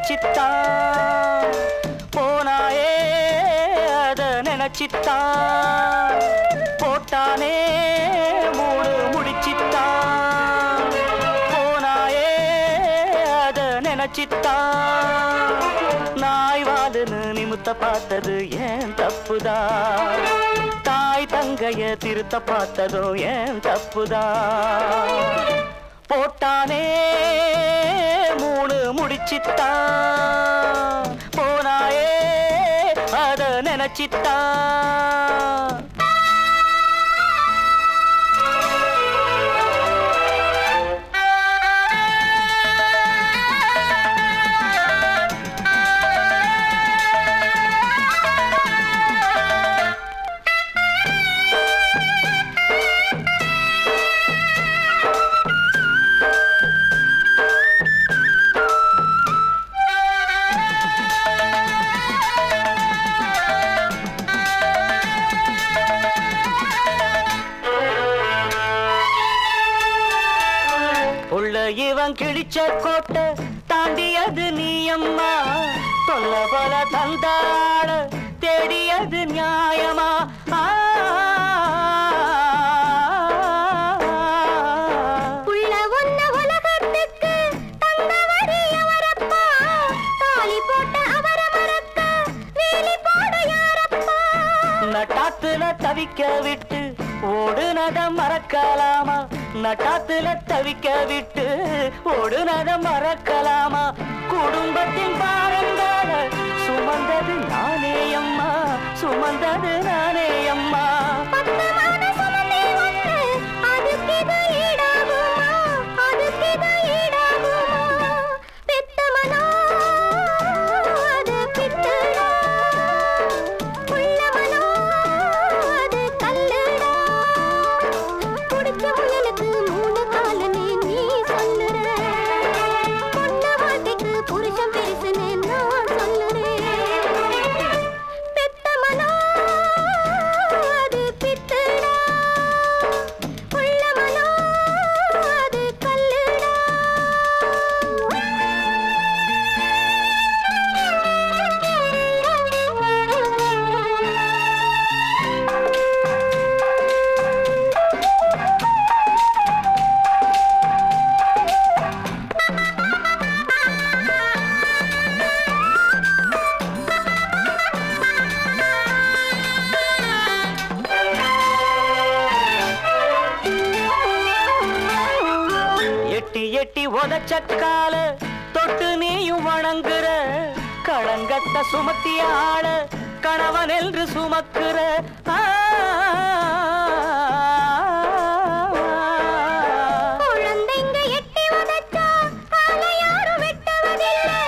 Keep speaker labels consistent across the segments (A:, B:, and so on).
A: முடிச்சித்தான் போனாயே அத நினைச்சித்தான் போட்டானே மூணு முடிச்சித்தான் போனாயே அத நினைச்சித்தான் நாய் வாலுன்னு நிமித்த பார்த்தது ஏன் தப்புதான் தாய் தங்கைய திருத்த பார்த்ததோ ஏன் தப்புதான் போட்டானே மூணு முடிச்சித்தான் போனாயே அத நினைச்சித்தான் இவன் கிழிச்ச கோட்டை தாண்டியது நீ அம்மா தொல்ல போல தந்தாட தேடியது நியாயமா
B: உள்ள ஒன்ன உலகத்துக்கு தந்தவரி அவரப்பா தாலி போட்ட அவர மறக்க வேலி போட யாரப்பா
A: நட்டாத்துல தவிக்க விட்டு ஓடுனதம் மறக்கலாமா நட்டாத்துல தவிக்க விட்டு ஓடுனதம் மறக்கலாமா குடும்பத்தின் பாரங்கால சுமந்தது நானே அம்மா சுமந்தது நானே அம்மா எட்டி உதச்சக்கால தொட்டு நீயும் வணங்குற களங்கட்ட சுமத்திய ஆள கணவன் என்று சுமக்குற
B: குழந்தைங்க எட்டி உதச்சா கால யாரும் வெட்டுவதில்லை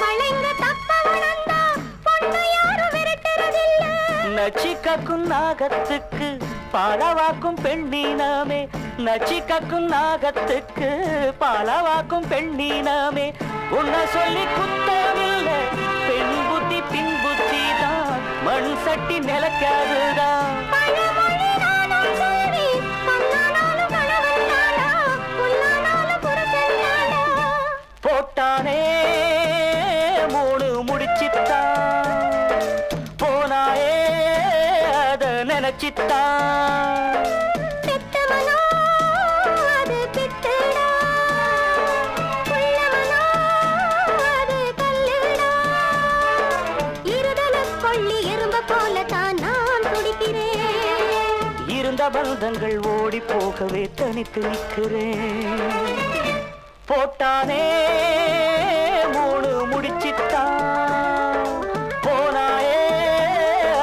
B: மழைங்க தப்ப வளர்ந்தா பொண்ணு யாரும் விரட்டுறதில்லை
A: நச்சிக்கும் நாகத்துக்கு பாலவாக்கும் பெண்ணினமே நச்சிக்கும் நாகத்துக்கு பாலவாக்கும் பெண்ணினமே உன்னை சொல்லி குத்தமில்லை பெண் புத்தி பின் புத்தி தான் மண் சட்டி நிலக்காதுதான் போட்டானே மூணு முடிச்சித்தான் போனாயே அத நினைச்சித்தான் இருந்த பந்தங்கள் ஓடி போகவே தனித்து நிற்கிறேன் போட்டானே மூணு முடிச்சித்தான் போனாயே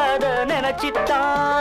A: அத நினைச்சித்தான்